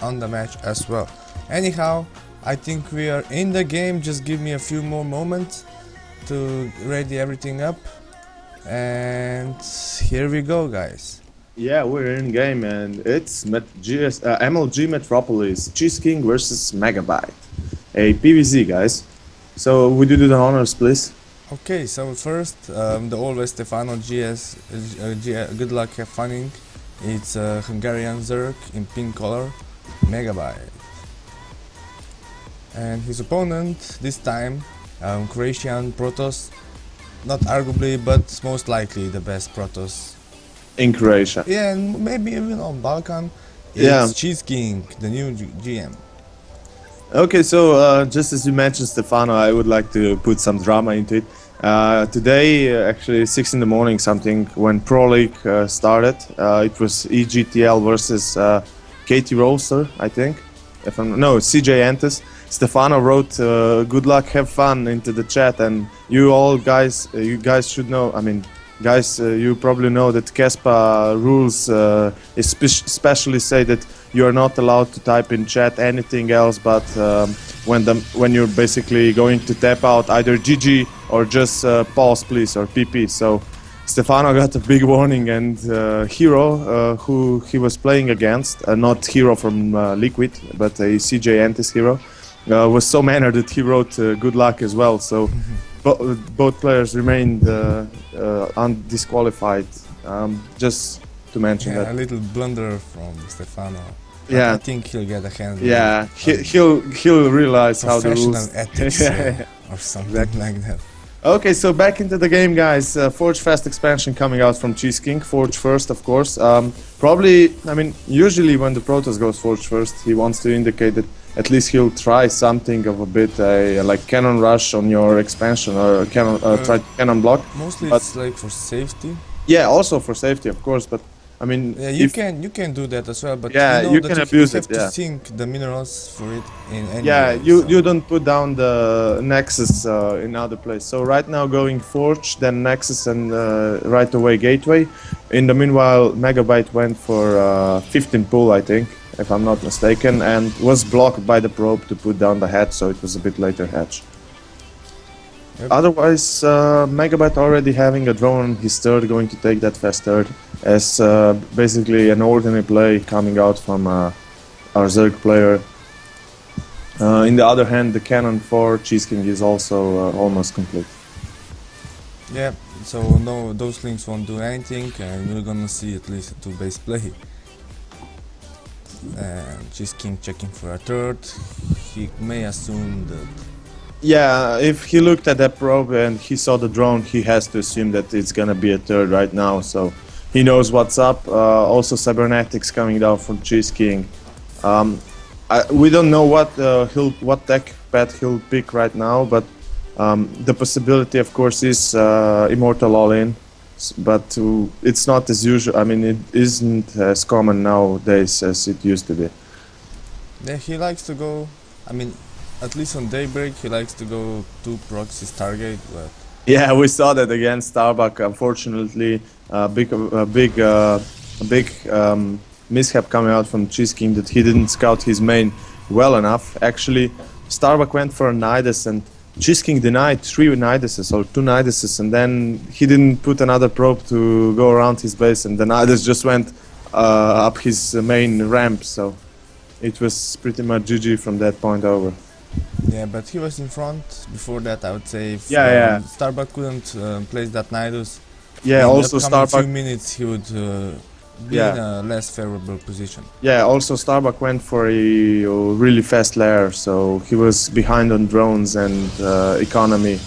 on the match as well. Anyhow, I think we are in the game. Just give me a few more moments to ready everything up, and here we go, guys. Yeah, we're in game and it's MLG Metropolis CheeseKing versus MegaBite, a PvZ, guys. So would you do the honors, please? Okay, so first, the always Stefano GS, good luck, have funning. It's Hungarian Zerk in pink color, MegaBite. And his opponent, this time, Croatian Protoss, not arguably, but most likely the best Protoss. In Croatia. Yeah, and maybe even on Balkan. It's Yeah. CheeseKing, the new GM. Okay, so just as you mentioned, Stefano, I would like to put some drama into it. Today, actually 6 in the morning something, when Pro League started, it was EGTL versus Katie Rolster, I think. No, CJ Antis. Stefano wrote good luck, have fun into the chat, and you guys should know, I mean, guys, you probably know that Kespa rules especially say that you are not allowed to type in chat anything else, but when you're basically going to tap out either GG or just pause please or PP. So Stefano got a big warning, and Hero, who he was playing against, not Hero from Liquid, but a CJ Antis Hero, was so mannered that he wrote good luck as well. So both players remained undisqualified. Just to mention that. A little blunder from Stefano. Yeah, I think he'll get a hand. Yeah, he'll realize how the rules. Professional ethics or something like that. Okay, so back into the game, guys. Forge Fast expansion coming out from CheeseKing. Forge first, of course. Probably, I mean, usually when the Protoss goes Forge first, he wants to indicate that at least he'll try something of a bit like cannon rush on your expansion, or try cannon block. Mostly it's like for safety. Yeah, also for safety, of course. But I mean, yeah, you can do that as well. But yeah, you can abuse it. You have yeah. to sink the minerals for it in any yeah, way, you don't put down the Nexus in other place. So right now going Forge, then Nexus, and right away Gateway. In the meanwhile, MegaBite went for 15 pull, I think, if I'm not mistaken, and was blocked by the probe to put down the hatch, so it was a bit later hatch. Yep. Otherwise, MegaBite already having a drone on his third, going to take that fast third, as basically an ordinary play coming out from our Zerg player. In the other hand, the cannon for CheeseKing is also almost complete. Yeah, so no, those links won't do anything, and we're gonna see at least a 2-base play. And CheeseKing checking for a third. He may assume that. Yeah, if he looked at that probe and he saw the drone, he has to assume that it's gonna be a third right now, so he knows what's up. Also cybernetics coming down from CheeseKing. We don't know what tech pad he'll pick right now, but the possibility, of course, is Immortal All-In, but it's not as usual. I mean, it isn't as common nowadays as it used to be. Yeah, he likes to go, I mean, at least on Daybreak, he likes to go 2 proxy Stargate, but... Yeah, we saw that against Starbuck. Unfortunately, a big mishap coming out from CheeseKing, that he didn't scout his main well enough. Actually, Starbuck went for a Nidus, and CheeseKing denied 3 Niduses or 2 Niduses, and then he didn't put another probe to go around his base, and the Nidus just went up his main ramp, so it was pretty much GG from that point over. Yeah, but he was in front before that, I would say. If Starbuck couldn't place that Nidus, yeah, in also the upcoming Starbuck, few minutes he would be in a less favorable position. Yeah, also Starbuck went for a really fast lair, so he was behind on drones and economy.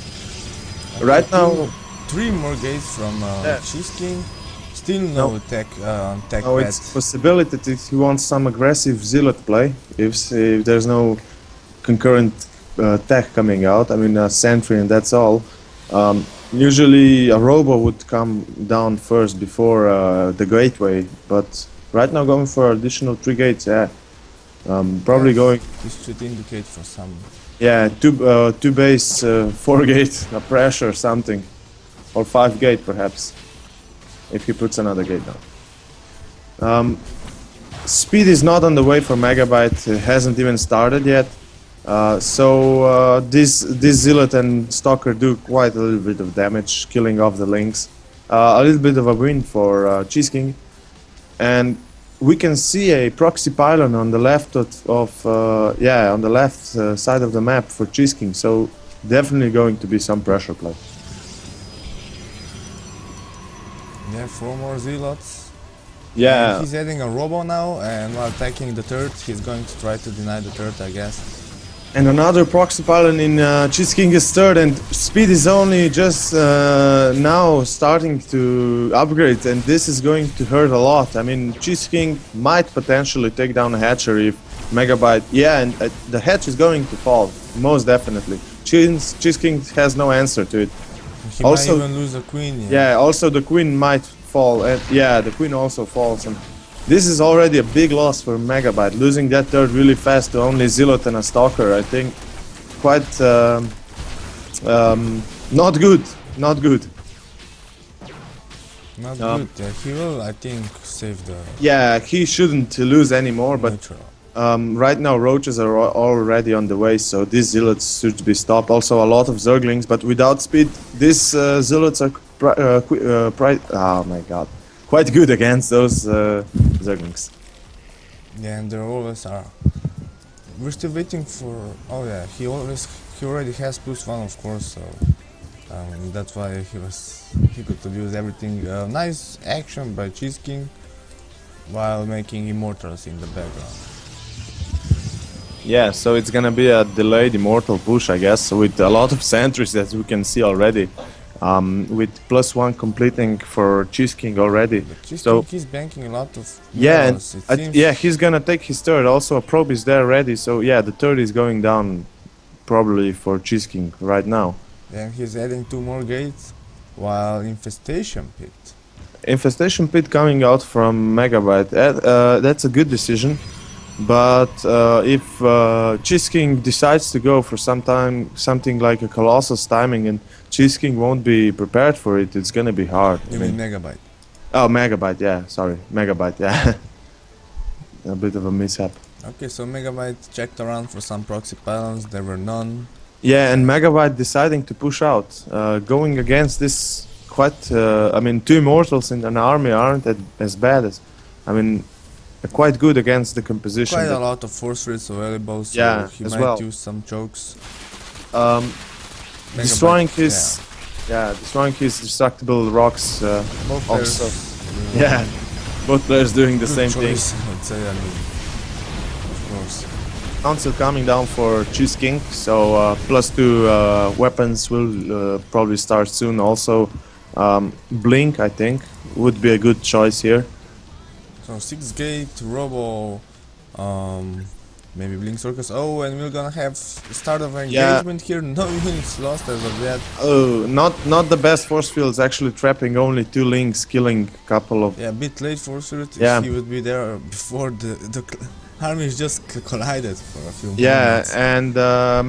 Okay, right now, 3 more gates from CheeseKing. Still no tech tech no, pad. it's a possibility that he wants some aggressive zealot play if there's no concurrent tech coming out. I mean, a sentry and that's all. Usually a robo would come down first before the gateway, but right now going for additional 3 gates, yeah. Probably going... This should indicate for some... Yeah, 2 base, 4 gate, a pressure or something. Or 5 gate perhaps, if he puts another gate down. speed is not on the way for MegaBite. It hasn't even started yet. This Zealot and Stalker do quite a little bit of damage, killing off the links. A little bit of a win for CheeseKing. And we can see a proxy pylon on the left on the left side of the map for CheeseKing. So definitely going to be some pressure play. Yeah, 4 more Zealots. Yeah. And he's adding a Robo now, and while attacking the turret, he's going to try to deny the turret, I guess. And another proxy pylon in CheeseKing is third, and speed is only just now starting to upgrade, and this is going to hurt a lot. I mean, CheeseKing might potentially take down a hatchery if MegaBite... Yeah, and the hatch is going to fall, most definitely. CheeseKing has no answer to it. He might even lose a queen. Yeah, also the queen might fall, and yeah, the queen also falls. And this is already a big loss for MegaBite. Losing that third really fast to only Zealot and a Stalker, I think, quite not good. Not good. Not good. He will, I think, save the. Yeah, he shouldn't lose anymore. But right now roaches are already on the way, so these Zealots should be stopped. Also a lot of Zerglings, but without speed, these Zealots are oh my god, quite good against those Zerglings. Yeah, and there always are. We're still waiting for. Oh yeah, he already has +1, of course, so that's why he could use everything. Nice action by CheeseKing while making Immortals in the background. Yeah, so it's gonna be a delayed Immortal push, I guess, with a lot of sentries that we can see already. With +1 completing for CheeseKing already. So he's banking a lot of yeah, he's gonna take his third. Also, a probe is there ready. So yeah, the third is going down probably for CheeseKing right now. Yeah, he's adding 2 more gates, while Infestation Pit. Infestation Pit coming out from MegaBite. That's a good decision. But if CheeseKing decides to go for something like a Colossus timing, and CheeseKing won't be prepared for it, it's gonna be hard. You mean MegaBite? Oh, MegaBite, yeah, sorry, MegaBite, yeah. A bit of a mishap. Okay, so MegaBite checked around for some proxy pylons, there were none. Yeah, and MegaBite deciding to push out, going against this quite, I mean, 2 Immortals in an army aren't as bad as, I mean, quite good against the composition. Quite a lot of force rates available, so yeah, he might use some chokes. Destroying his destructible rocks both also. Players, Yeah, both players doing the same thing. I'd say, I mean, of course. Council coming down for CheeseKing, so +2 weapons will probably start soon. Also, Blink, I think, would be a good choice here. So 6 gate, Robo, maybe Blink Circus. Oh, and we're gonna have start of engagement here. No units lost as of yet. Oh, not the best force fields. Actually, trapping only 2 links, killing a couple of. Yeah, a bit late for Surut. Yeah. He would be there before the armies just collided for a few moments. Yeah, and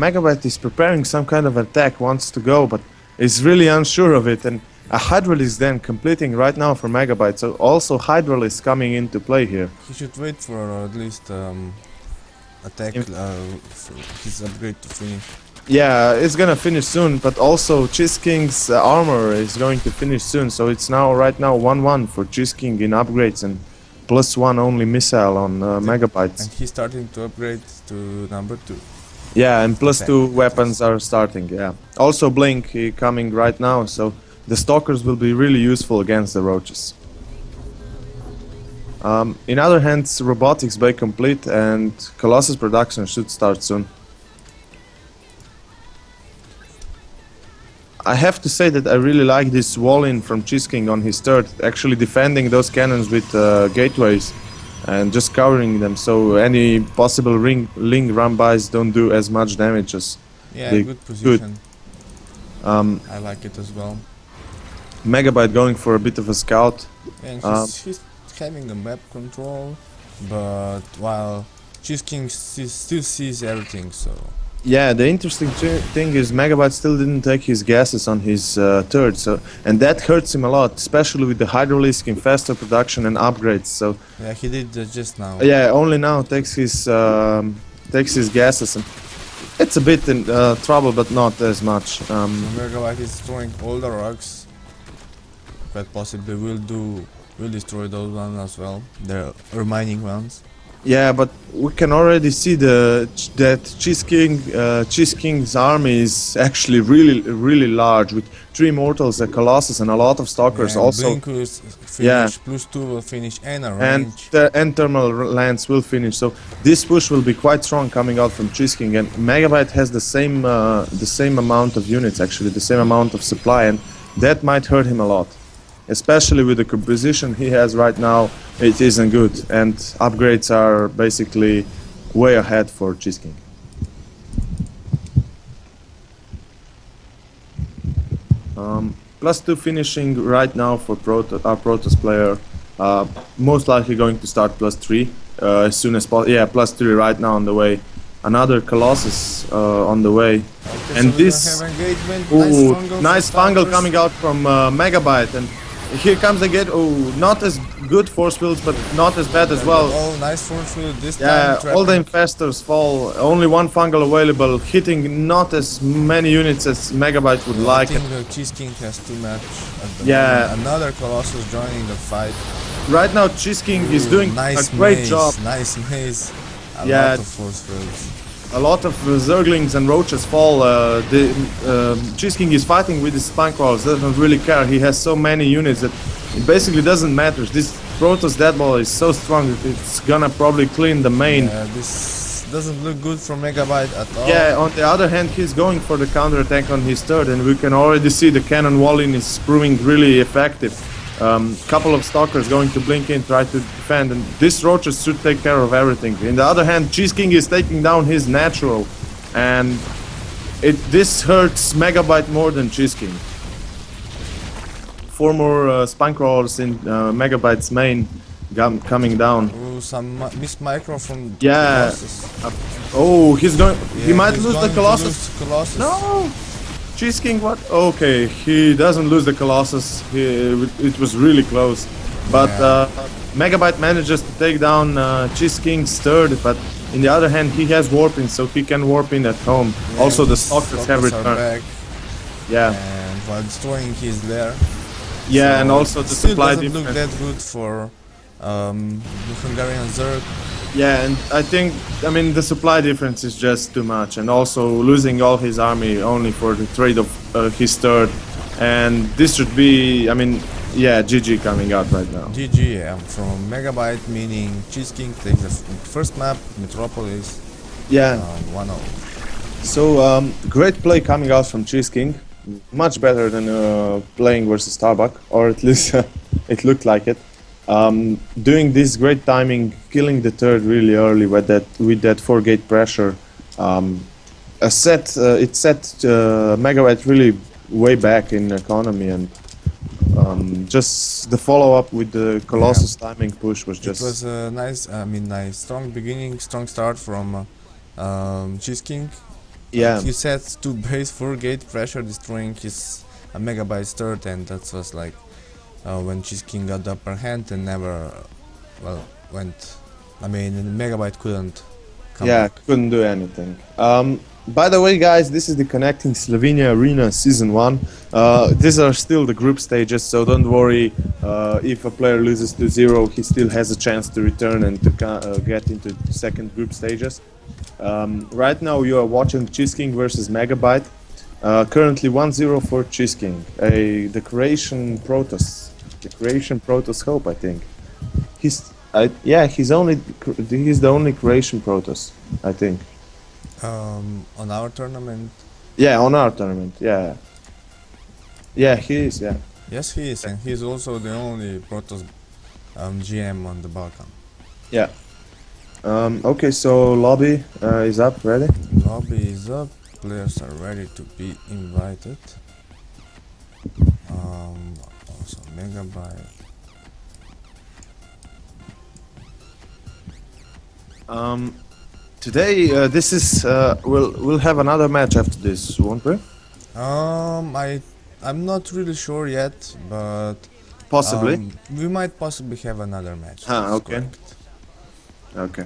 MegaBite is preparing some kind of attack, wants to go, but is really unsure of it. And a Hydral is then completing right now for MegaBite, so also Hydral is coming into play here. He should wait for at least attack for his upgrade to finish. Yeah, it's gonna finish soon, but also CheeseKing's armor is going to finish soon, so it's now right now 1-1 for CheeseKing in upgrades and +1 only missile on MegaBite. And he's starting to upgrade to number 2. Yeah, and +2 weapons are starting, yeah. Also Blink coming right now, so the Stalkers will be really useful against the Roaches. In other hands, Robotics Bay complete and Colossus production should start soon. I have to say that I really like this wall-in from CheeseKing on his third, actually defending those cannons with gateways and just covering them, so any possible ling run-bys don't do as much damage as good position. I like it as well. MegaBite going for a bit of a scout. And he's having a map control, but while CheeseKing still sees everything, so Yeah, the interesting thing is MegaBite still didn't take his gases on his third, so and that hurts him a lot, especially with the hydrolisking, faster production and upgrades. So Yeah, he did just now. yeah, only now takes his gases, and it's a bit in trouble, but not as much. MegaBite is destroying all the rocks. Quite possibly will destroy those ones as well. The remaining ones. Yeah, but we can already see that CheeseKing's army is actually really large, with 3 mortals, a colossus, and a lot of stalkers. Yeah, also, Blinkus finish, yeah. +2 will finish, and a and range. and thermal lance will finish. So this push will be quite strong coming out from CheeseKing, and MegaBite has the same amount of units, actually the same amount of supply, and that might hurt him a lot. Especially with the composition he has right now, it isn't good, and upgrades are basically way ahead for CheeseKing. +2 finishing right now for our Protoss player. Most likely going to start +3 as soon as possible. Yeah, +3 right now on the way. Another Colossus on the way. Okay, And so we this- have engagement. Ooh, nice fungal stalkers. coming out from MegaBite, and here comes again. Oh, not as good force fields, but not as bad as well. Oh, nice force field this Yeah, time. all the trapping. infestors fall. Only 1 fungal available, hitting not as many units as MegaBite would I like. think the CheeseKing has too much at the Yeah. moment. Another Colossus joining the fight. Right now, CheeseKing is Ooh, doing nice a great maze, job. Nice maze. A Yeah. lot of force fields. A lot of Zerglings and Roaches fall. CheeseKing is fighting with his spine crawlers. Doesn't really care. He has so many units that it basically doesn't matter. This Protoss Deadball is so strong that it's gonna probably clean the main. This doesn't look good for MegaBite at all. Yeah, on the other hand, he's going for the counterattack on his third, and we can already see the cannon walling is proving really effective. Couple of stalkers going to blink in, try to defend, and this Roaches should take care of everything. On the other hand, CheeseKing is taking down his natural, and this hurts MegaBite more than CheeseKing. 4 more spine crawlers in MegaBite's main coming down. Ooh, some missed micro from Yeah. Colossus. Oh, he's going. he Yeah, might he's lose the going to Colossus. lose Colossus. No! CheeseKing, what? Okay, he doesn't lose the Colossus. It was really close. But Yeah. MegaBite manages to take down CheeseKing's third, but in the other hand, he has warping, so he can warp in at home. Yeah, Also, the his stalkers have are returned. back, Yeah, and while destroying he's there. yeah, So and also the still supply doesn't look difference. that good for the Hungarian Zerg. Yeah, and I mean, the supply difference is just too much, and also losing all his army only for the trade of his third, and this should be, I mean, yeah, GG coming out right now. GG, yeah, from MegaBite, meaning CheeseKing takes the first map, Metropolis, Yeah, 1-0. so great play coming out from CheeseKing, much better than playing versus Starbuck, or at least it looked like it. Doing this great timing, killing the third really early with that 4-gate pressure. It set MegaBite really way back in economy, and just the follow-up with the Colossus timing push was just... It was a nice strong beginning, strong start from CheeseKing. Yeah. He set to base 4-gate pressure, destroying his MegaBite's third, and that was like when CheeseKing got the upper hand and never, went. I mean, MegaBite couldn't come back. Couldn't do anything. By the way, guys, this is the Connecting Slovenia Arena Season 1. These are still the group stages, so don't worry. If a player loses to 0, he still has a chance to return and to get into the second group stages. Right now you are watching CheeseKing versus MegaBite. Currently 1-0 for CheeseKing. The Croatian Protoss. The Croatian Protoss Hope, I think. He's the only Croatian Protoss, I think. On our tournament, Yeah, on our tournament, yeah. Yeah, he is, yeah. yes, he is, and he's also the only Protoss GM on the Balkan. Yeah. Okay, so lobby is up, ready? Lobby is up, players are ready to be invited. Also MegaBite. Today, this is we'll have another match after this, won't we? I'm not really sure yet, but Possibly. we might possibly have another match. Ah, that's okay. correct. Okay.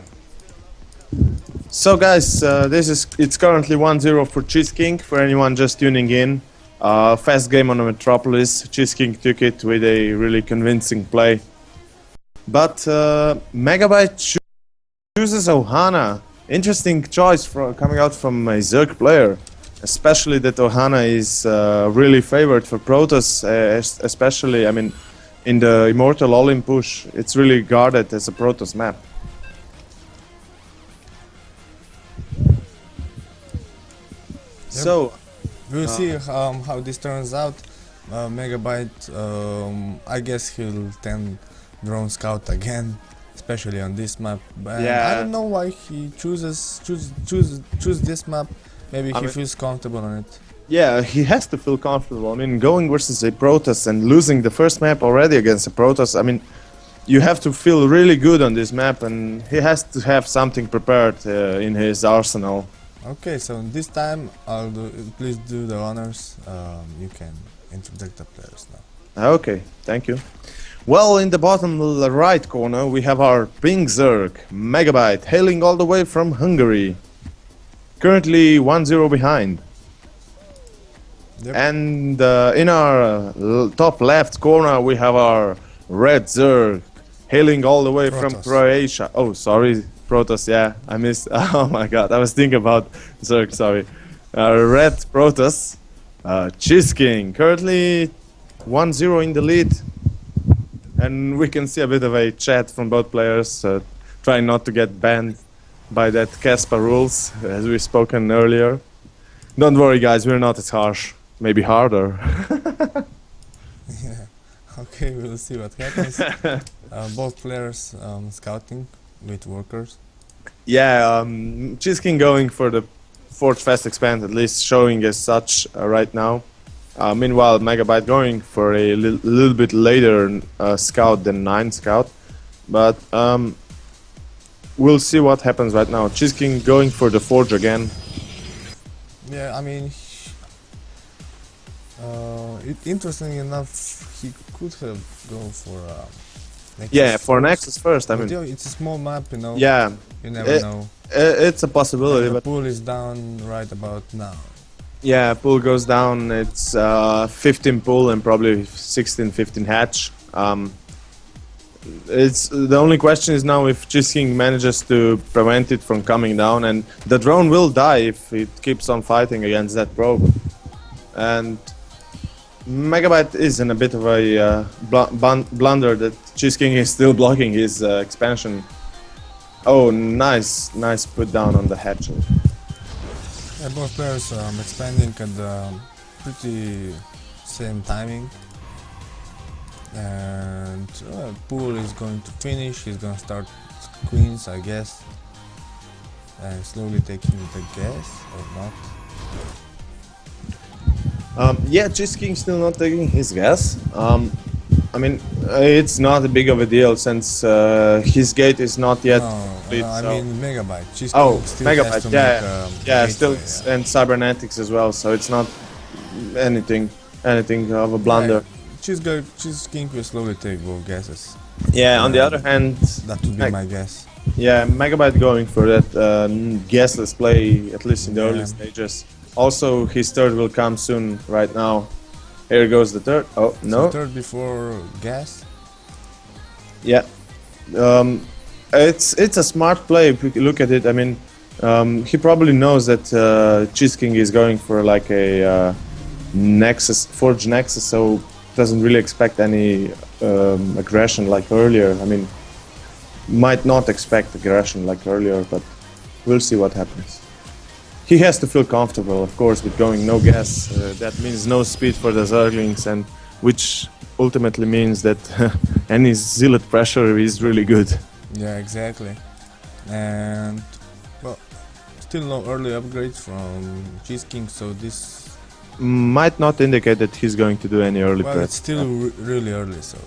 So guys, it's currently 1-0 for CheeseKing. For anyone just tuning in, fast game on the Metropolis. CheeseKing took it with a really convincing play, but MegaBite chooses Ohana. Interesting choice coming out from a Zerg player, especially that Ohana is really favored for Protoss, especially, I mean, in the Immortal All-in push, it's really guarded as a Protoss map. Yep. So, We'll see how this turns out. MegaBite, I guess he'll 10 drone scout again, especially on this map. But Yeah. I don't know why he choose this map. Maybe he feels comfortable on it. yeah, he has to feel comfortable. I mean, going versus a Protoss and losing the first map already against a Protoss, I mean, you have to feel really good on this map, and he has to have something prepared in his arsenal. Okay, so this time please do the honors. You can introduce the players now. Okay, thank you. Well, in the bottom right corner, we have our pink Zerg, MegaBite, hailing all the way from Hungary. Currently 1-0 behind. Yep. And in our top left corner, we have our red Zerg, hailing all the way from Protoss. Croatia. Oh, sorry, Protoss, yeah, I missed. Oh my god, I was thinking about Zerg, sorry. Red Protoss, CheeseKing, currently 1-0 in the lead. And we can see a bit of a chat from both players, trying not to get banned by that Casper rules, as we've spoken earlier. Don't worry, guys, we're not as harsh. Maybe harder. Yeah. Okay, we'll see what happens. Both players scouting with workers. Yeah, CheeseKing going for the 4th fast expand, at least showing as such right now. Meanwhile, MegaBite going for a little bit later scout than 9 scout. But we'll see what happens right now. CheeseKing going for the Forge again. Yeah, I mean, interesting enough, he could have gone for Nexus. Yeah, for first. Nexus first, I But mean. yeah, it's a small map, you know. Yeah, You never know. it's a possibility, And the but pool is down right about now. yeah, pool goes down. It's 15 pool and probably 16, 15 hatch. It's the only question is now if CheeseKing manages to prevent it from coming down, and the drone will die if it keeps on fighting against that probe. And MegaBite is in a bit of a blunder that CheeseKing is still blocking his expansion. Oh, nice put down on the hatch. Yeah, both players expanding at the pretty same timing. And Pool is going to finish, he's going to start queens, I guess. And slowly taking the gas, or not. Yeah, CheeseKing still not taking his gas. I mean, it's not a big of a deal since his gate is not yet complete. I so. mean MegaBite. CheeseKing Oh, still has MegaBite, to yeah, make, yeah, gateway, still, yeah. and cybernetics as well. So it's not anything of a blunder. CheeseKing will slowly take both gases. Yeah. On the other hand, That would be my guess. yeah, MegaBite going for that gasless play, at least in the early Yeah. stages. Also, his third will come soon. Right now, here goes the third. Oh no! So third before gas. Yeah, it's a smart play if you look at it. I mean, he probably knows that CheeseKing is going for like a Nexus, Forge Nexus, so doesn't really expect any aggression like earlier. I mean, might not expect aggression like earlier, but we'll see what happens. He has to feel comfortable, of course, with going no gas. That means no speed for the Zerglings, and which ultimately means that any zealot pressure is really good. Yeah, exactly. And well, still no early upgrades from CheeseKing, so this Might not indicate that he's going to do any early well, prep. it's still really early, so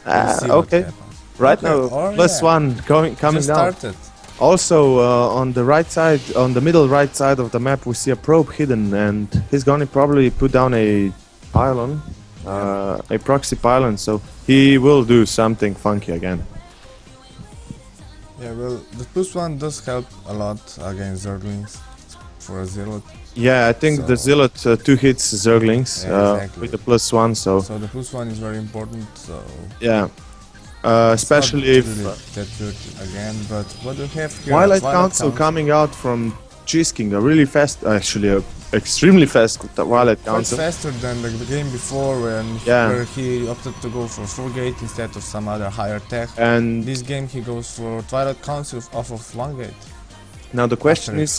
we'll see what Okay. happens. Right Okay, now, or plus yeah, one coming just down. started. Also, on the right side, on the middle right side of the map, we see a probe hidden, and he's gonna probably put down a pylon, a proxy pylon, so he will do something funky again. Yeah, well, the +1 does help a lot against Zerglings for a zealot. Yeah, I think the So- zealot 2 hits Zerglings Yeah, exactly. with the +1, so So the +1 is very important. So yeah. Especially if really that good again. But what do we have here? Twilight Council coming out from CheeseKing, a really fast, actually a extremely fast Twilight quite Council. faster than the game before where he opted to go for 4 gate instead of some other higher tech. And This game he goes for Twilight Council off of 1 gate. now the question is,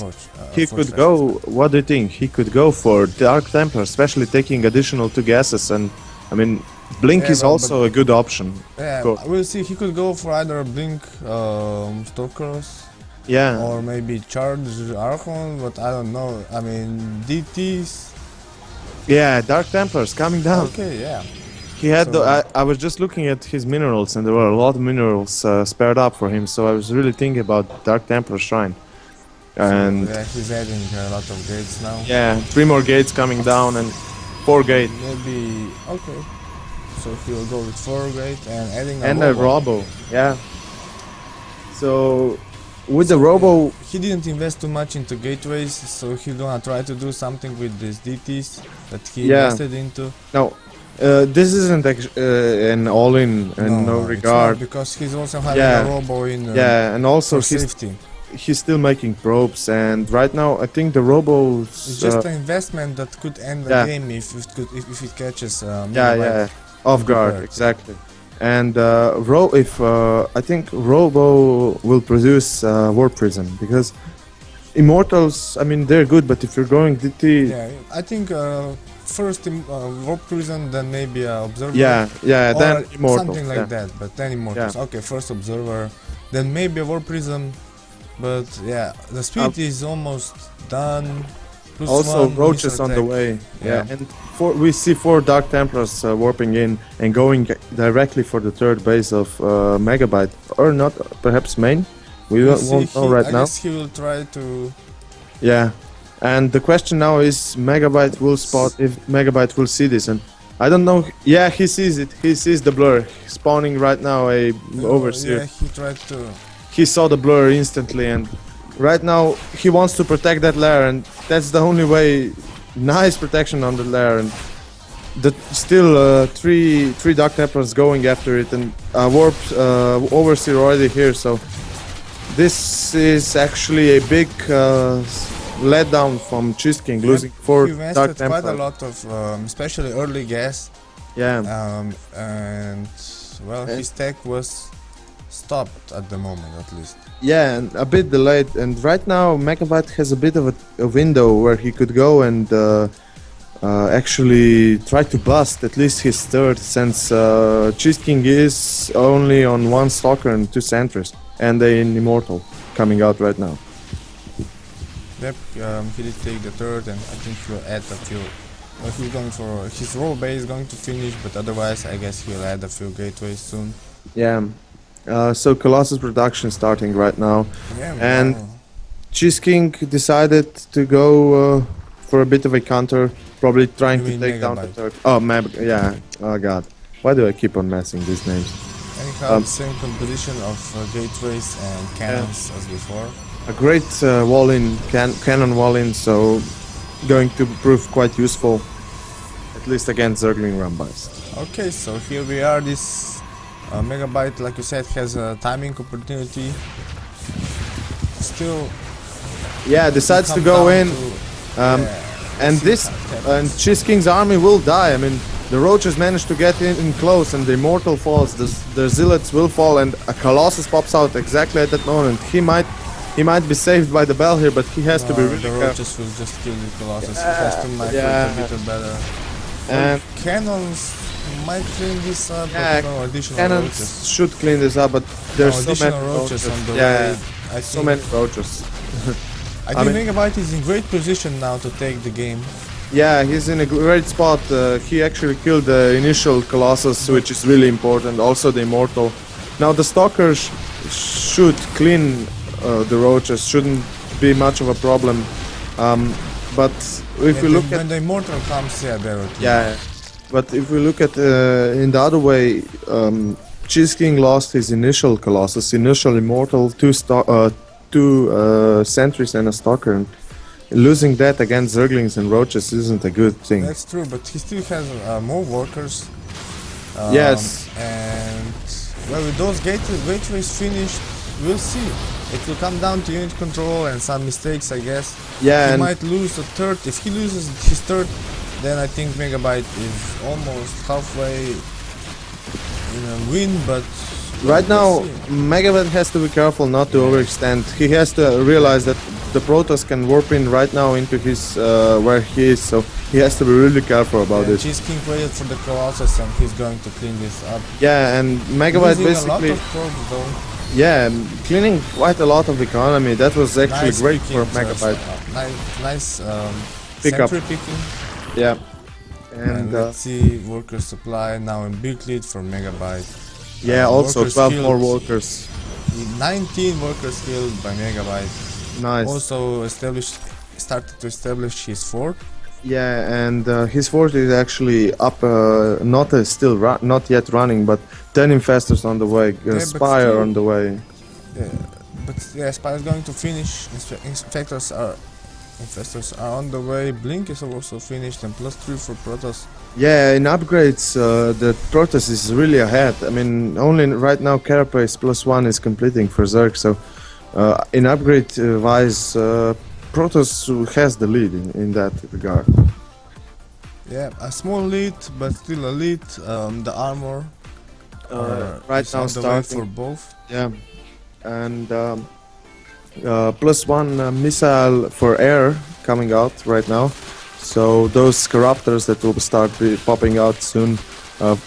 he Forge could fast. go, what do you think? He could go for Dark Templar, especially taking additional 2 gases, and I mean, Blink Yeah, is also a good option. Yeah, Cool. we'll see. He could go for either Blink Stalkers Yeah, or maybe Charge Archon, but I don't know. I mean, DTs. yeah, Dark Templars coming down. Okay, yeah. He had, So- I was just looking at his minerals, and there were a lot of minerals spared up for him, so I was really thinking about Dark Templar Shrine. And Yeah, he's adding a lot of gates now. yeah, 3 more gates coming down and 4 gate. Maybe okay. So he'll go with 4 gate and adding And a a Robo, yeah. So with the Robo, He didn't invest too much into gateways, so he's gonna try to do something with these DTs that he Yeah. invested into. no, this isn't an all-in in no it's regard. not, because he's also having Yeah. a robo in Yeah, and also for safety. he's still making probes, and right now I think the Robos. It's just an investment that could end the yeah. game if it catches. Yeah, off guard, prepared. exactly. And I think Robo will produce War Prism, because Immortals, I mean, they're good, but if you're going DT, Yeah, I think first Warp Prison, then maybe Observer. yeah, or then Immortals, something like yeah. that, but then Immortals. Okay, first Observer, then maybe a Warp Prism, but yeah, the speed is almost done. Plus Also, one Roaches missile on the attack. way. Yeah. And we see 4 Dark Templars warping in and going directly for the 3rd base of MegaBite, or not, perhaps main. We We'll won't see, know right I now. guess he will try to. Yeah, and the question now is MegaBite will spot if MegaBite will see this, and I don't know. Yeah, he sees it. He sees the blur spawning right now. A overseer. Yeah, he tried to. He saw the blur instantly, and right now he wants to protect that lair, and that's the only way. Nice protection on the lair, and still three Dark Templars going after it, and warped overseer already here. So this is actually a big letdown from CheeseKing, losing 4 He Dark invested Templars. quite a lot of, especially early gas, Yeah, and well, his tech was stopped at the moment, at least. yeah, and a bit delayed. And right now, MegaBite has a bit of a window where he could go and actually try to bust at least his 3rd, since CheeseKing is only on 1 Stalker and 2 Sentries, and an Immortal coming out right now. Yep, he did take the 3rd, and I think he'll add a few. Well, he's going for his roll base is going to finish, but otherwise, I guess he'll add a few gateways soon. Yeah. So Colossus production starting right now. Yeah, And wow. CheeseKing decided to go for a bit of a counter, probably trying You to mean take down the MegaBite. 3rd. Oh, yeah. Oh god. Why do I keep on messing these names? Anyhow, the same composition of gateways and cannons as before. A great wall-in, cannon wall-in, so going to prove quite useful, at least against Zergling Rambais. Okay, so here we are. This MegaBite, like you said, has a timing opportunity. Still, Yeah, decides to come go down in, and this and CheeseKing's army will die. I mean, the Roaches managed to get in close, and the Immortal falls. The Zealots will fall, and a Colossus pops out exactly at that moment. He might be saved by the bell here, but he has to be really the careful. Roaches will just kill the Colossus. He has to micro yeah. it a bit better. And Cannons might clean this up, Yeah, but no additional cannons roaches. should clean this up, but there's No, so many additional roaches on the Yeah, way. I so think, many roaches. I I think mean- MegaBite is in great position now to take the game. Yeah, he's in a great spot. He actually killed the initial Colossus, which is really important. Also the Immortal. Now the Stalkers should clean the roaches shouldn't be much of a problem. But if we look at when the immortal comes, yeah, there will. yeah, but if we look at in the other way, CheeseKing lost his initial Colossus, initial immortal, two sentries and a stalker. And losing that against Zerglings and roaches isn't a good thing. That's true, but he still has more workers. Yes. And well, with those gateways finished, we'll see. It will come down to unit control and some mistakes, I guess. Yeah, He and might lose a third. If he loses his third, then I think MegaBite is almost halfway in a win, but right now, we'll see. MegaBite has to be careful not to overextend. He has to realize that the Protoss can warp in right now into his where he is, so he has to be really careful about Yeah, this. CheeseKing waited for the Colossus and he's going to clean this up. Yeah, and MegaBite Losing a lot basically, of probes though. yeah, cleaning quite a lot of economy. That was actually Nice great picking, for MegaBite. nice Pickup. sentry picking. Yeah, And and let's see worker supply now in big lead for MegaBite. yeah, also workers 12 killed. more workers. 19 workers killed by MegaBite. Nice. Also started to establish his fort. Yeah, and his fort is actually up, not yet running, but 10 infestors on the way, but Spire still- on the way. Yeah, but yeah, Spire is going to finish. Infestors are on the way. Blink is also finished, and +3 for Protoss. Yeah, in upgrades, the Protoss is really ahead. I mean, only right now Carapace +1 is completing for Zerg, so in upgrade wise, Protoss has the lead in that regard. Yeah, a small lead, but still a lead. The armor Right is now on the way for starting. both. Yeah, and +1 missile for air coming out right now. So those corruptors that will start popping out soon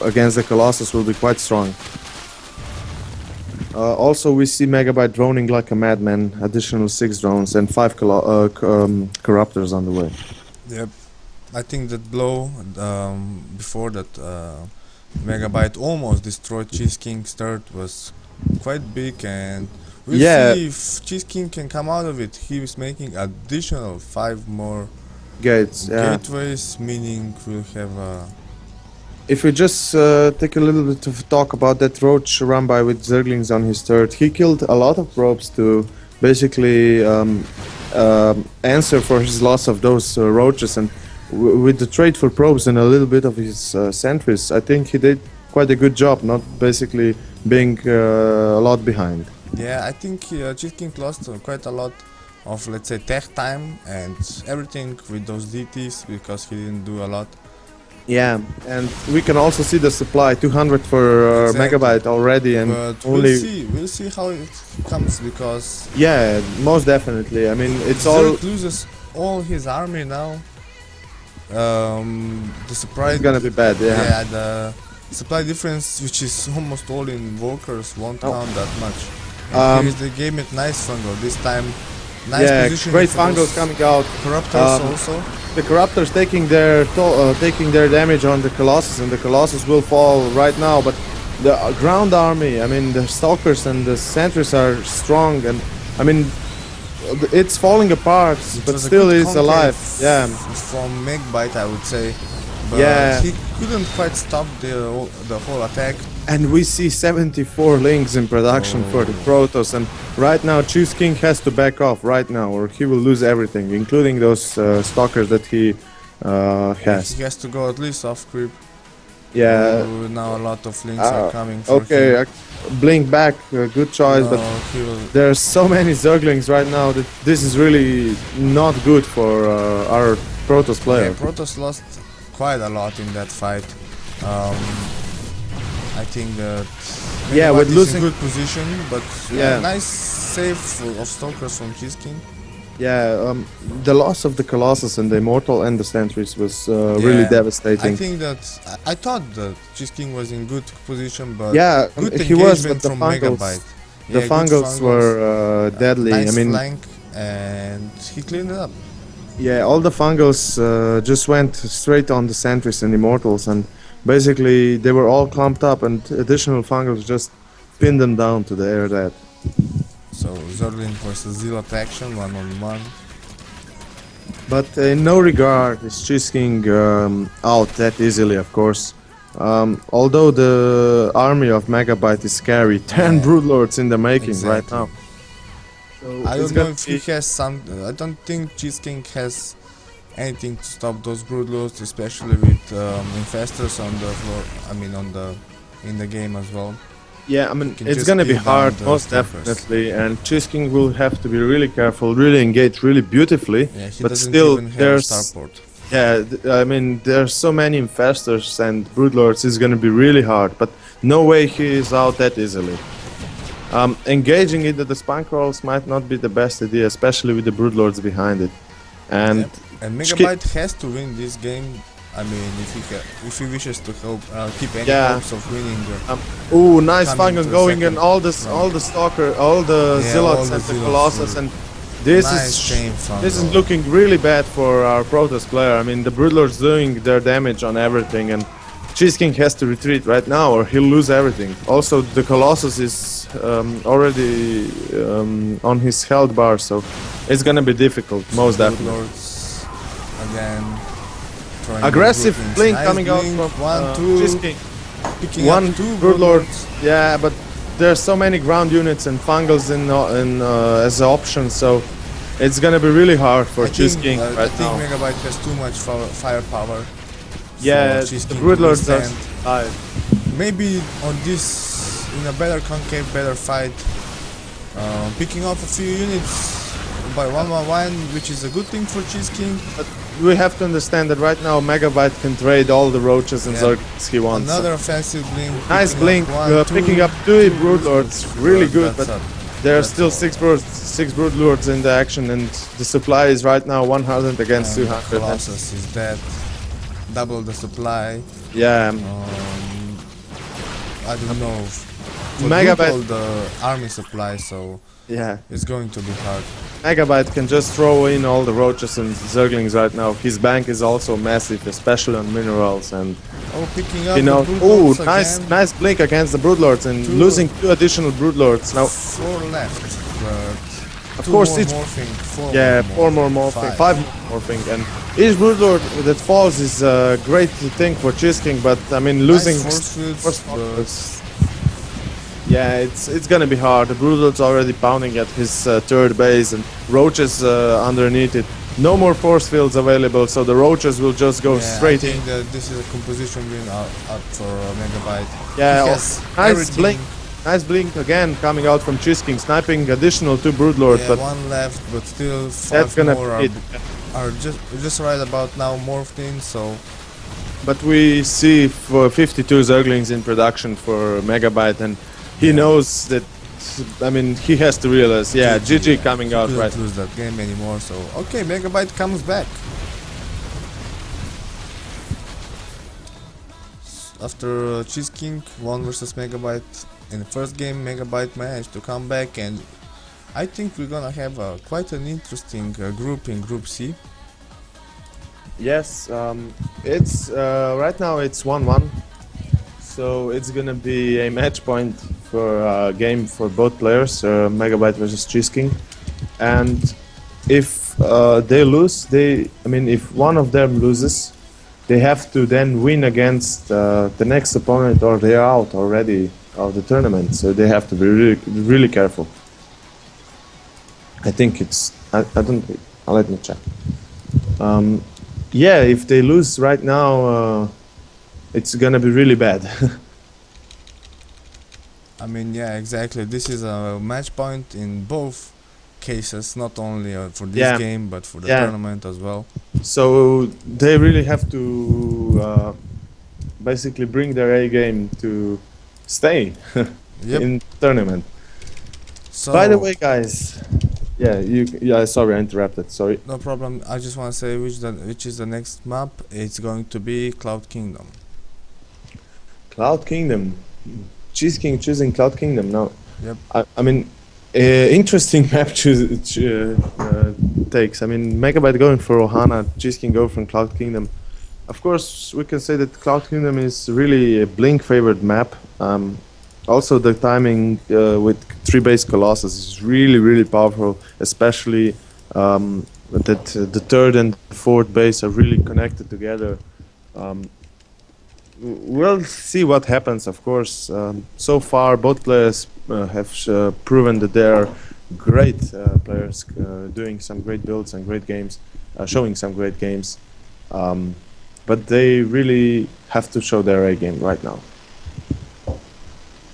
against the Colossus will be quite strong. Also, we see MegaBite droning like a madman. Additional 6 drones and 5 corruptors on the way. Yep, I think that blow before that MegaBite almost destroyed CheeseKing's third was quite big, and we'll Yeah. see if CheeseKing can come out of it. He was making additional 5 more Gates. Yeah. gateways, meaning we'll have If we just take a little bit of talk about that roach run by with Zerglings on his third, he killed a lot of probes to basically answer for his loss of those roaches, and with the trade for probes and a little bit of his sentries, I think he did quite a good job, not basically being a lot behind. yeah, I think CheeseKing lost quite a lot of, let's say, tech time and everything with those DTs because he didn't do a lot. Yeah, and we can also see the supply 200 for Exactly. MegaBite already, and But only we'll see how it comes because yeah, most definitely. I mean, it's all Zerg loses all his army now. The supply it's gonna be bad. Yeah. the supply difference, which is almost all in workers, won't Oh. count that much. Um, And here is the game at nice fungal. This time, nice Yeah, position. great for fungals those coming out. Corruptors Um, also. The Corruptors taking their damage on the Colossus, and the Colossus will fall right now. But the ground army, I mean, the Stalkers and the Sentries are strong, and I mean, it's falling apart, It but was a still good is counter alive. Yeah, From MegaBite, I would say. But Yeah. he couldn't quite stop the whole attack. and we see 74 links in production for the Protoss, and right now CheeseKing has to back off right now, or he will lose everything, including those Stalkers that he has. He has to go at least off creep. Yeah. Now a lot of links are coming for Okay, him. blink back, good choice, but No, he will. there's so many Zerglings right now that this is really not good for our Protoss player. Yeah, Protoss lost quite a lot in that fight. I think that Yeah, MegaBite with is losing- in good position, but Yeah. nice save of Stalkers from CheeseKing. Yeah, the loss of the Colossus and the Immortal and the Sentries was really Yeah, devastating. I think that I thought that CheeseKing was in good position, but Yeah, good he was, engagement but the from Fungals, MegaBite. the Yeah, good Fungals were deadly. Nice I mean, flank, and he cleaned it up. yeah, all the Fungals just went straight on the Sentries and Immortals, and basically they were all clumped up, and additional Fungals just pinned them down to the air dead. So Zerglin versus Zealot action, 1-on-1. But in no regard is CheeseKing out that easily, of course. Although the army of MegaBite is scary, 10 Yeah. Broodlords in the making right Exactly. now. So I it's don't know gonna if he be- has some. I don't think CheeseKing has anything to stop those broodlords, especially with infestors on the floor. I mean, in the game as well. Yeah, I mean, can it's just gonna be pin down hard, the most snipers. definitely, and CheeseKing will have to be really careful, really engage really beautifully. Yeah, he but doesn't still, even have a there's starport. yeah, I mean, there's so many infestors and broodlords. It's gonna be really hard, but no way he is out that easily. Engaging into the spunk rolls might not be the best idea, especially with the broodlords behind it. And Yep. And MegaBite has to win this game. I mean, if he wishes to keep any Yeah. hopes of winning. ooh, nice Coming fungal to going second and all the stalker, all the Yeah, zealots all the and the zealots colossus, were and this nice is chain from this is looking really bad for our Protoss player. I mean, the broodlords doing their damage on everything, and CheeseKing has to retreat right now or he'll lose everything. Also, the colossus is already on his health bar, so it's gonna be difficult, most definitely. Broodlords again. throwing Aggressive groupings. blink Nice coming out blink, from 1-2. CheeseKing. Picking One up 2 broodlord. broodlords. Yeah, but there's so many ground units and fungals in as an option, so it's gonna be really hard for CheeseKing I right think now. MegaBite has too much firepower. Yeah, for CheeseKing the to broodlords are withstand. alive. Maybe on this, in a better concave, better fight, picking off a few units by 1-1-1, which is a good thing for CheeseKing. But we have to understand that right now MegaBite can trade all the roaches and Yeah. zerglings he wants. Another offensive blink. Nice picking blink, up one, picking two, up two broodlords, really good, that's but up. there are that's still all. six broodlords in the action, and the supply is right now 100 against And 200. And Colossus is dead. Double the supply. yeah, I don't know. MegaBite- Quadruple the army supply, so yeah. it's going to be hard. MegaBite can just throw in all the roaches and zerglings right now. His bank is also massive, especially on minerals, and Oh, picking up you know, the ooh, broodlords again. nice blink against the broodlords and Two. losing 2 additional broodlords. Now, 4 left, but of two course, more each morphing, 4 yeah, more 4 more morphing, 5 5. more morphing, and each broodlord that falls is a great thing for CheeseKing. But I mean, losing Nice force fields, force but fields, yeah, it's gonna be hard. The broodlord's already pounding at his third base, and roaches underneath it. No more force fields available, so the roaches will just go yeah, straight I in. think that this is a composition win out for MegaBite. Yeah, He has nice everything. blink. Nice blink again coming out from CheeseKing, sniping additional 2 broodlords, Yeah, but 1 left, but still 5 that's gonna more be it. are just right about now morphed in, so But we see for 52 zerglings in production for MegaBite, and he knows that. I mean, he has to realize, yeah, GG coming he out couldn't right. lose that game anymore, so okay, MegaBite comes back. After CheeseKing 1 versus MegaBite in the first game, MegaBite managed to come back, and I think we're gonna have quite an interesting group in Group C. Yes, it's right now it's 1-1, so it's gonna be a match point for a game for both players, MegaBite versus CheeseKing, and if they lose, if one of them loses, they have to then win against the next opponent, or they are out already of the tournament. So they have to be really careful. I think it's I don't. I'll let me check. Yeah, if they lose right now, it's gonna be really bad. I mean, yeah, exactly. This is a match point in both cases, not only for this Yeah. game, but for the Yeah. tournament as well. So they really have to basically bring their A game to stay Yep. in tournament. So, By the way, guys, yeah, sorry, I interrupted. Sorry. no problem. I just want to say which is the next map. It's going to be Cloud Kingdom. Cloud Kingdom, CheeseKing choosing Cloud Kingdom now. Yep. I mean, interesting map takes. I mean, MegaBite going for Ohana, CheeseKing go from Cloud Kingdom. Of course, we can say that Cloud Kingdom is really a Blink favored map. Also, the timing with three base Colossus is really, really powerful, especially that the third and fourth base are really connected together. Um, we'll see what happens, of course. So far, both players have proven that they are great players, doing some great builds and great games, showing some great games. Um, but they really have to show their A game right now.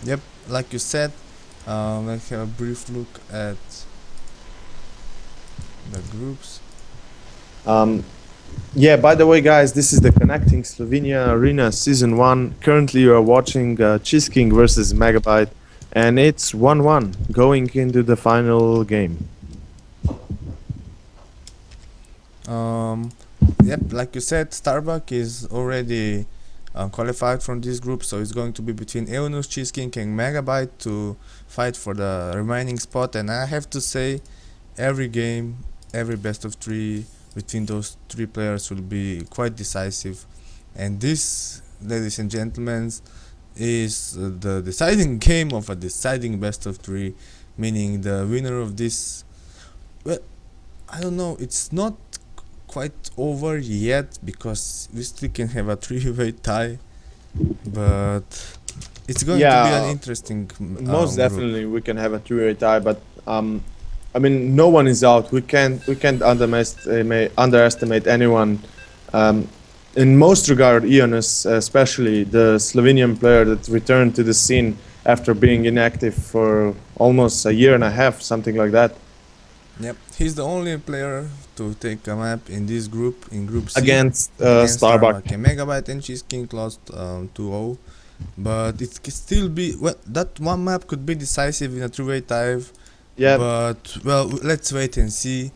Yep, like you said, let's have a brief look at the groups. Yeah, by the way, guys, this is the ConnSi Arena Season 1. Currently, you are watching CheeseKing versus MegaBite, and it's 1-1 going into the final game. Yep, like you said, Starbuck is already qualified from this group, so it's going to be between Eonus, CheeseKing, and MegaBite to fight for the remaining spot. And I have to say, every game, every best of three between those three players will be quite decisive. And this, ladies and gentlemen, is the deciding game of a deciding best of three, meaning the winner of this. Well, I don't know, it's not quite over yet because we still can have a three-way tie, but it's going to be an interesting Most group. definitely, we can have a three-way tie, but I mean, no one is out. We can't underestimate anyone. In most regard, Eonus, especially the Slovenian player that returned to the scene after being inactive for almost a year and a half, something like that. Yep, he's the only player to take a map in this group, in Group C. Against Starbuck. And MegaBite and CheeseKing lost 2-0. But it can still be, well, that one map could be decisive in a three-way tie. Yeah. But, well, let's wait and see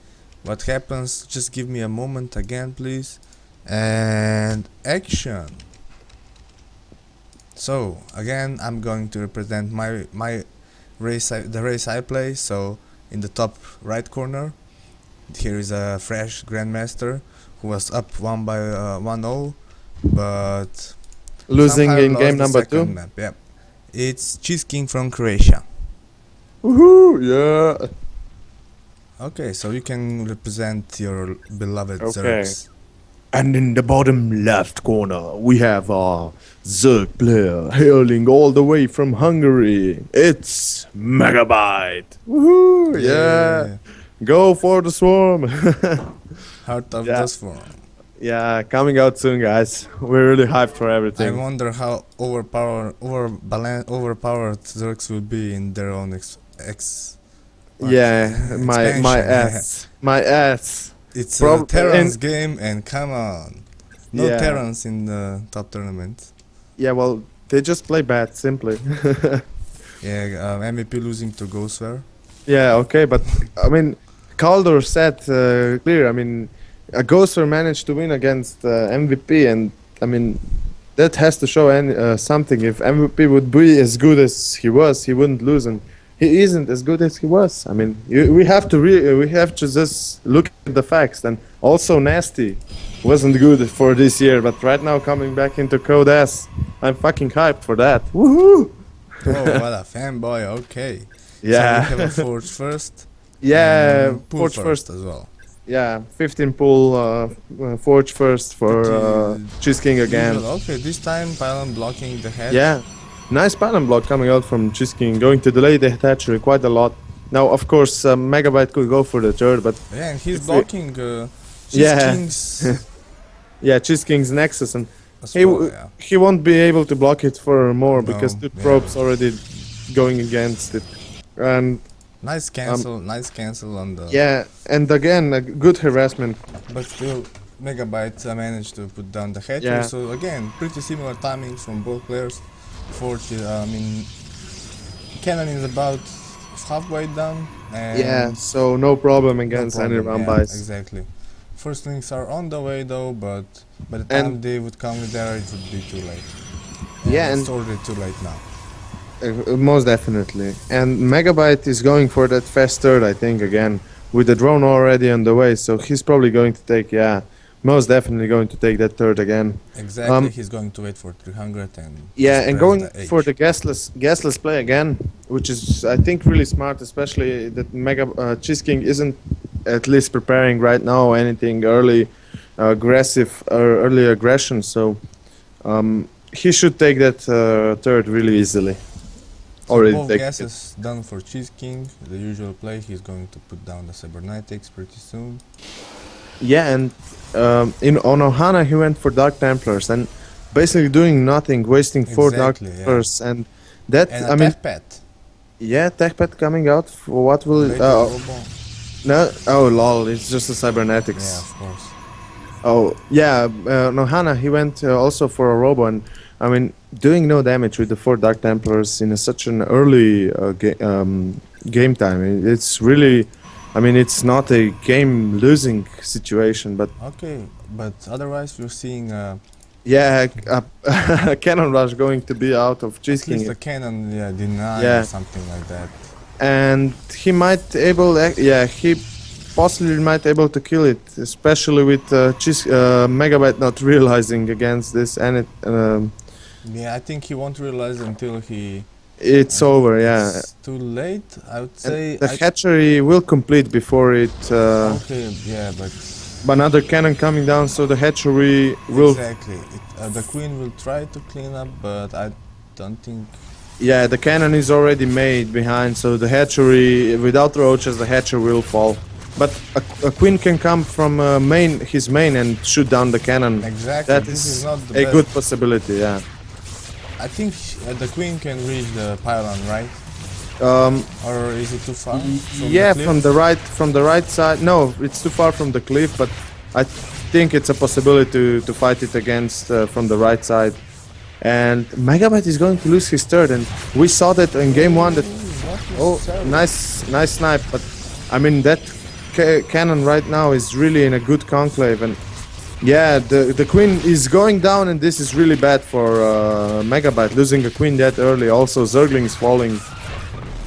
what happens. Just give me a moment again, please. And action. So, again, I'm going to represent my race, the race I play. So, in the top right corner, here is a fresh Grandmaster who was up 1-0, but losing in game the number 2. map. Yep. It's CheeseKing from Croatia. Woohoo! Yeah. Okay, so you can represent your beloved Okay. Zergs. And in the bottom left corner, we have our Zerg player hailing all the way from Hungary. It's MegaBite. Woohoo! Yeah. Go for the swarm. Heart of Yeah. the Swarm. Yeah, coming out soon, guys. We're really hyped for I everything. wonder how overpowered Zergs will be in their own Yeah, my expansion. ass. It's Prob- a Terrans and- game, and come on, no Yeah. Terrans in the top tournament. Yeah, well, they just play bad, simply. Yeah, MVP losing to Ghostware. Yeah, okay, but I mean, Calder said clear. I mean, a Ghoster managed to win against MVP, and I mean, that has to show something. If MVP would be as good as he was, he wouldn't lose, and he isn't as good as he was. I mean, we have to just look at the facts. And also, Nasty wasn't good for this year, but right now coming back into Code S, I'm fucking hyped for that. Woohoo! Oh, what a fanboy! Okay. Yeah. So we have a Forge first. Yeah, and Pool Forge first. as well. Yeah, 15 pool, Forge first for CheeseKing again. Okay, this time Pylon blocking the head. Yeah, nice pattern block coming out from CheeseKing, going to delay the hatchery quite a lot. Now, of course, MegaBite could go for the third, but Yeah, and he's If blocking Yeah. CheeseKing's yeah, CheeseKing's Nexus, and as he well, yeah. he won't be able to block it for more No, because the yeah. probes already going against it. And Nice cancel on the... yeah, and again, a good harassment. But still, MegaBite managed to put down the hatchery. Yeah. So again, pretty similar timings from both players. Forge, I mean, Cannon is about halfway done. And Yeah, so no problem no against any problem, round yeah, buys. exactly. First links are on the way though, but by the And- time they would come there, it would be too late. Yeah, it's and- already too late now. Most definitely. And MegaBite is going for that fast third, I think, again, with the drone already on the way. So he's probably going to take, most definitely going to take that third again. Exactly, he's going to wait for 300 and Yeah, just and press going the for H. the gasless play again, which is I think really smart, especially that CheeseKing isn't at least preparing right now anything early aggressive or early aggression. So he should take that third really easily. So Already both taken it. gases done for CheeseKing, the usual play, he's going to put down the cybernetics pretty soon. Yeah, and on Ohana he went for Dark Templars and basically doing nothing, wasting four Dark Exactly, yeah. Templars, and that And I a mean, tech pet. yeah, tech pet coming out for what will it? Later Robo. No, oh lol, it's just a cybernetics. Yeah, of course. Oh yeah, Nohana he went also for a robo, and I mean doing no damage with the four Dark Templars in such an early game time. It's really, I mean it's not a game losing situation, but Okay, but otherwise we're seeing yeah, a cannon rush going to be out of at least CheeseKing, a cannon deny Yeah. or something like that. and he might he possibly might able to kill it, especially with MegaBite not realizing against this, and Yeah, I think he won't realize until it's over. Yeah, it's too late, I would and say. the hatchery will complete before it. Okay, yeah, but Another cannon coming down, so the hatchery will. exactly. The queen will try to clean up, but I don't think. Yeah, the cannon is already made behind, so the hatchery without roaches, the hatchery will fall. But a queen can come from his main and shoot down the cannon. Exactly. That This is is not the a best. good possibility. Yeah. I think the queen can reach the pylon, right? Or is it too far? Yeah, the from the right side. No, it's too far from the cliff, but I think it's a possibility to fight it against from the right side. And MegaBite is going to lose his third, and we saw that in game one. That nice snipe, but I mean that cannon right now is really in a good conclave, and yeah, the queen is going down, and this is really bad for MegaBite losing a queen that early. Also, Zergling is falling.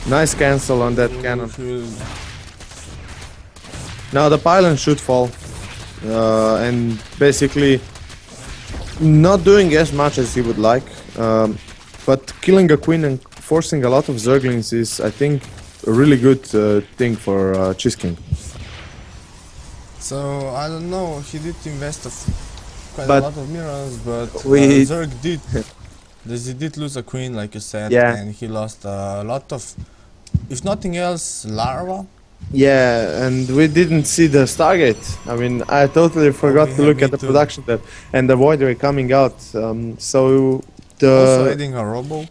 Nice cancel on that cannon. Now the pylon should fall, and basically not doing as much as he would like, but killing a queen and forcing a lot of Zerglings is, I think, a really good thing for CheeseKing. So I don't know. He did invest quite But a lot of mirrors, but we- Zerg did. He did lose a queen, like you said, Yeah. and he lost a lot of, if nothing else, larva. Yeah, and we didn't see the Stargate. I mean, I totally forgot to yeah, look me at the too. production tab and the void ray coming out. So Also the adding a robo,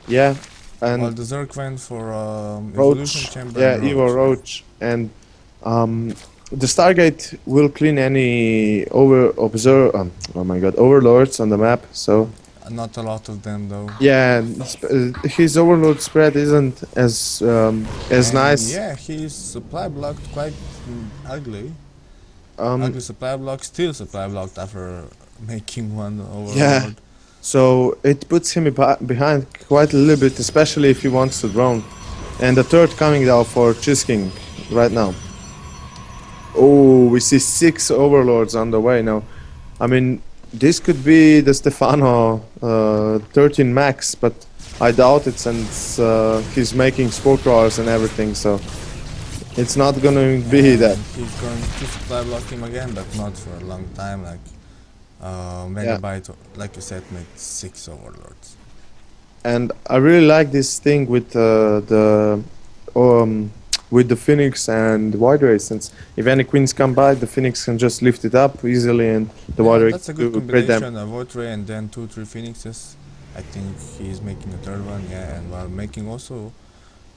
yeah, while and the Zerg went for Roach, evolution chamber. yeah, and Evo Roach, and the Stargate will clean any overlords on the map. So Not a lot of them though. yeah, his overload spread isn't as And nice. Yeah, he's supply blocked quite ugly. Um, Ugly supply block, still supply blocked after making one overlord. Yeah. So it puts him behind quite a little bit, especially if he wants to drone. And the third coming down for CheeseKing right now. Oh, we see 6 overlords on the way now. I mean, this could be the Stefano 13 max, but I doubt it since he's making spore crawlers and everything, so it's not gonna be that. He's going to supply block him again, but not for a long time. Like MegaBite, like you said, made 6 overlords. And I really like this thing with the Phoenix and Wide Ray, since if any queens come by, the Phoenix can just lift it up easily, and the Wide Ray That's a can good do great damage. combination, a Void Ray and then 2-3 Phoenixes. I think he's making a third one, yeah, and while making also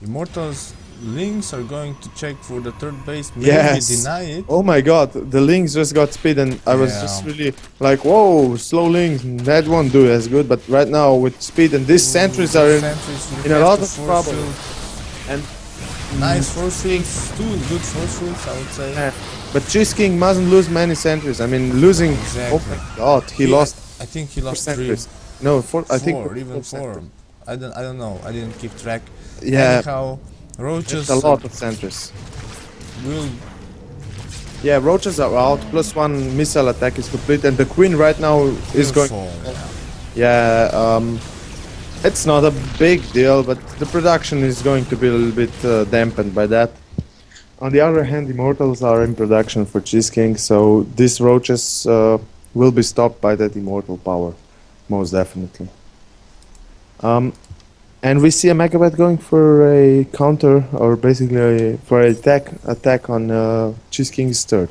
Immortals, Lings are going to check for the third base, maybe Yes. deny it. Oh my god, the Lings just got speed, and I was Yeah. just really like, whoa, slow Lings, that won't do as good, but right now with speed and these sentries are Sentries will in a have lot to of force trouble. field. And Nice force fields, 2 good force fields, I would say. Yeah. But CheeseKing mustn't lose many sentries. I mean, losing. Exactly. Oh my god, he lost I think he lost 3, sentries. No, 4. I think 4, even 4. I don't know. I didn't keep track. Yeah, Anyhow, Roaches it's a lot of sentries. will Yeah, roaches are out. +1 missile attack is complete, and the queen right now is going. Fall, Yeah, it's not a big deal, but the production is going to be a little bit dampened by that. On the other hand, immortals are in production for CheeseKing, so these roaches will be stopped by that immortal power, most definitely. And we see a MegaBite going for a counter, or basically for an attack on CheeseKing's third.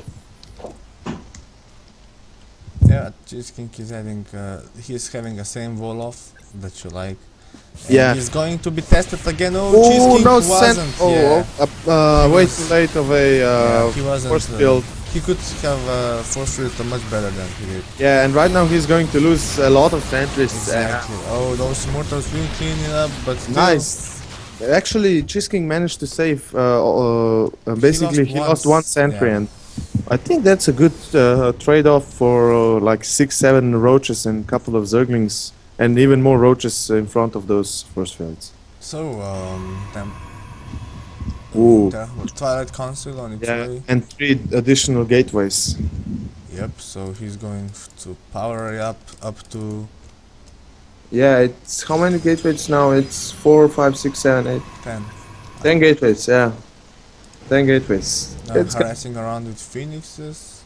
Yeah, CheeseKing he's having the same wall off that you like. And Yeah. he's going to be tested again. Oh, Oh, CheeseKing no wasn't. way too late of a He wasn't. force field. He could have force field much better than he did. Yeah, and right now he's going to lose a lot of sentries. Exactly. Oh, those mortars will clean it up, but still, Nice. Actually, CheeseKing managed to save. Basically, he lost one sentry, yeah. and I think that's a good trade-off for like 6-7 roaches and a couple of zerglings, and even more roaches in front of those force fields. So, Ooh. Twilight Council on its Yeah, way. and 3 additional gateways. Yep. So he's going to power it up to Yeah, it's how many gateways now? It's 4, 5, 6, 7, 8, 10. 10 gateways. Yeah, 10 gateways. Now It's harassing around with phoenixes.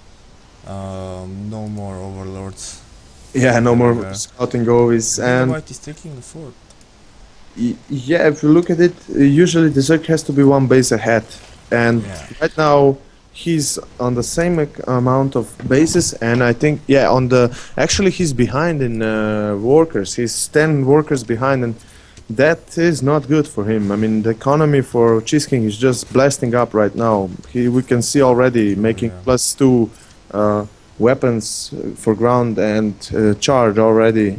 No more overlords. yeah, no more Yeah. scouting govies and. MegaBite is taking the fort. Yeah, if you look at it, usually the Zerg has to be one base ahead, and Yeah. right now he's on the same amount of bases, and I think actually he's behind in workers. He's 10 workers behind, and that is not good for him. I mean, the economy for CheeseKing is just blasting up right now. We can see already making Yeah. +2 weapons for ground and charge already.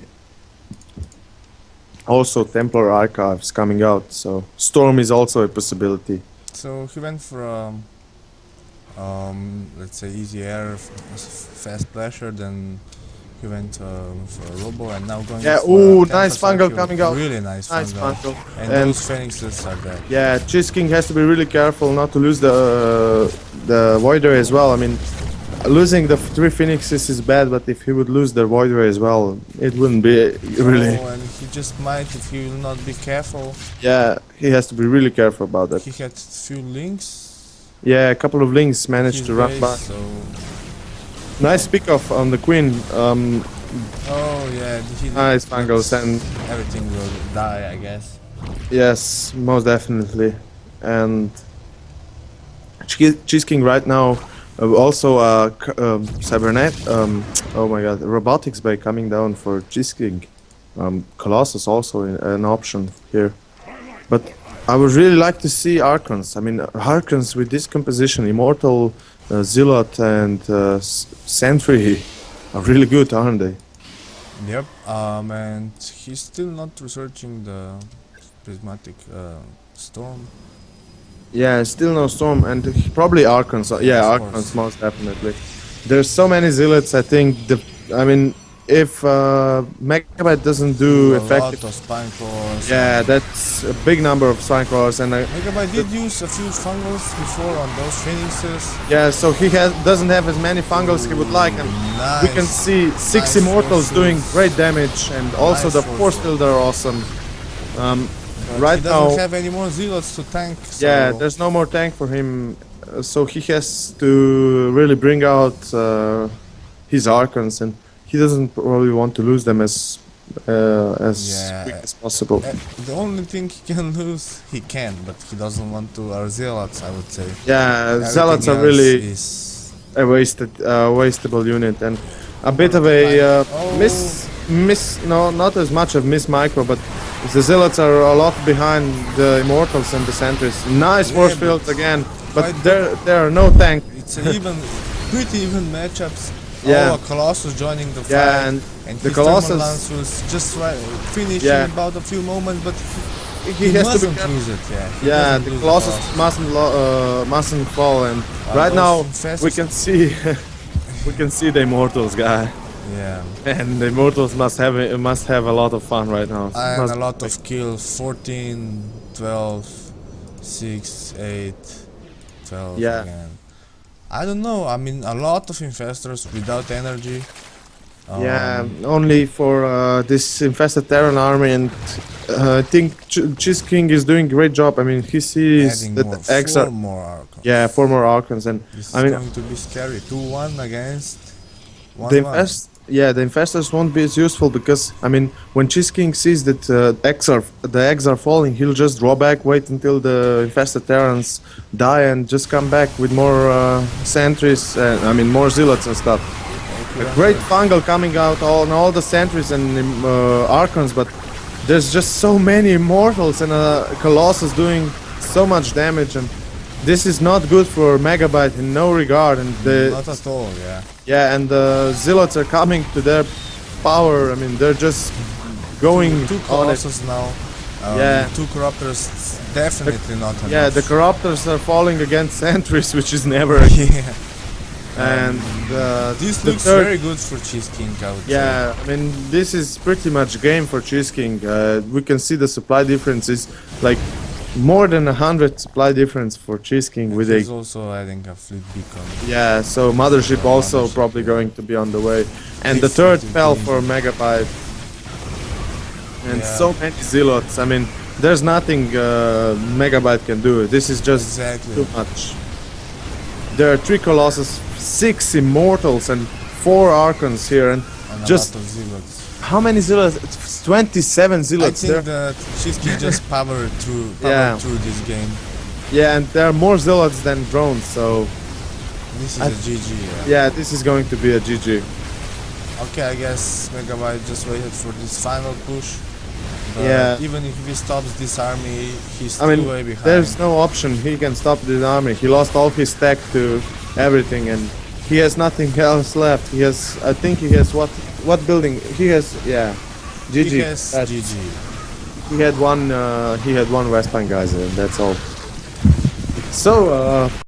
Also, Templar archives coming out, so Storm is also a possibility. So he went for let's say easy air, fast pleasure. Then he went for a robo, and now going. Yeah, for ooh, a nice temper fungal cycle. coming out. Really nice fungal. Fungal. And And- those phoenixes are dead. Yeah, CheeseKing has to be really careful not to lose the Void Ray as well. I mean, losing the 3 Phoenixes is bad, but if he would lose the Void Ray as well, it wouldn't be really. Oh, and he just might if he will not be careful. Yeah, he has to be really careful about that. He had few links. Yeah, a couple of links managed his to run base, by. So Nice pick off on the Queen. oh yeah, Nice fungals, and everything will die, I guess. yes, most definitely. And CheeseKing right now also cybernet. Oh my God, robotics bay coming down for CheeseKing. Colossus also an option here, but I would really like to see Archons. I mean, Archons with this composition, Immortal, Zealot, and Sentry are really good, aren't they? Yep. And he's still not researching the prismatic storm. Yeah, still no Storm, and probably Archons. Yeah, Of Archons course. most definitely. There's so many Zealots. I think if MegaBite doesn't do A effective. lot of spine cores. Yeah, that's a big number of Spine Crawlers, and MegaBite did use a few fungals before on those phoenixes. yeah, so he doesn't have as many fungals he would like, and Nice. we can see 6 Nice Immortals force doing fields. great damage, and also Nice the force Force fields. Field are awesome. But Right he doesn't now- have any more zealots to tank. So Yeah, there's no more tank for him, so he has to really bring out his Archons, and he doesn't probably want to lose them as Yeah. quick as possible. The only thing he can lose, he can, but he doesn't want to. Are zealots, I would say. Yeah, Everything Zealots are else really is a wastable unit, and a bit of a not as much of miss micro, but the Zealots are a lot behind the Immortals and the Sentries. Nice force but fields again, but why there are no tank. It's an pretty even matchups. Yeah. Oh, a Colossus joining the fight. Yeah, and the his Colossus- Thermal Lance was just finish Yeah. in about a few moments, but he has to be mustn't careful. lose it. Yeah, he Yeah, doesn't the lose Colossus mustn't fall, and right those now fast- we can see we can see the Immortals guy, Yeah, and the Immortals must have a lot of fun right now. and Must- a lot of kills. 14, 12, 6, 8, 12 Yeah. again. I don't know. I mean, a lot of investors without energy. Yeah, only for this infested Terran army, and I think CheeseKing is doing a great job. I mean, he sees Adding that more, the X are, 4 more Archons. yeah, 4 more Archons, and This I is mean, going to be scary. 2-1 against 1-1. the infestors won't be as useful because I mean, when CheeseKing sees that the eggs are falling, he'll just draw back, wait until the infested Terrans die, and just come back with more sentries. I mean, more zealots and stuff. A great fungal coming out on all the sentries and Archons, but there's just so many immortals and Colossus doing so much damage, and this is not good for MegaBite in no regard. And Not at all, yeah. yeah, and the zealots are coming to their power. I mean, they're just going Two on it. Colossus now. Yeah. 2 Corruptors, definitely not enough. Yeah, the Corruptors are falling against sentries, which is never. Yeah. And This the looks third- very good for CheeseKing, I would say. Yeah, I mean, this is pretty much game for CheeseKing. We can see the supply difference is like more than 100 supply difference for CheeseKing with He's a also adding a fleet beacon. yeah. So mothership also Mothership, probably yeah. going to be on the way, and the third Definitely. fell for MegaBite. And Yeah. so many zealots. I mean, there's nothing MegaBite can do. This is just Exactly. too much. There are 3 Colossus, 6 Immortals, and 4 Archons here, and And just a lot of zealots. how many zealots? It's 27 I zealots there. think that CheeseKing just powered through Yeah. this game. Yeah, and there are more zealots than drones, so This is I- a GG. yeah, this is going to be a GG. Okay, I guess MegaBite just waited for this final push. But Yeah. even if he stops this army, he's I still mean, way behind. there's no option. He can stop the army. He lost all his tech to everything, and he has nothing else left. He has, I think he has what building? He has, yeah, GG. He has That's- GG. He had one West Bank geyser, and that's all. So,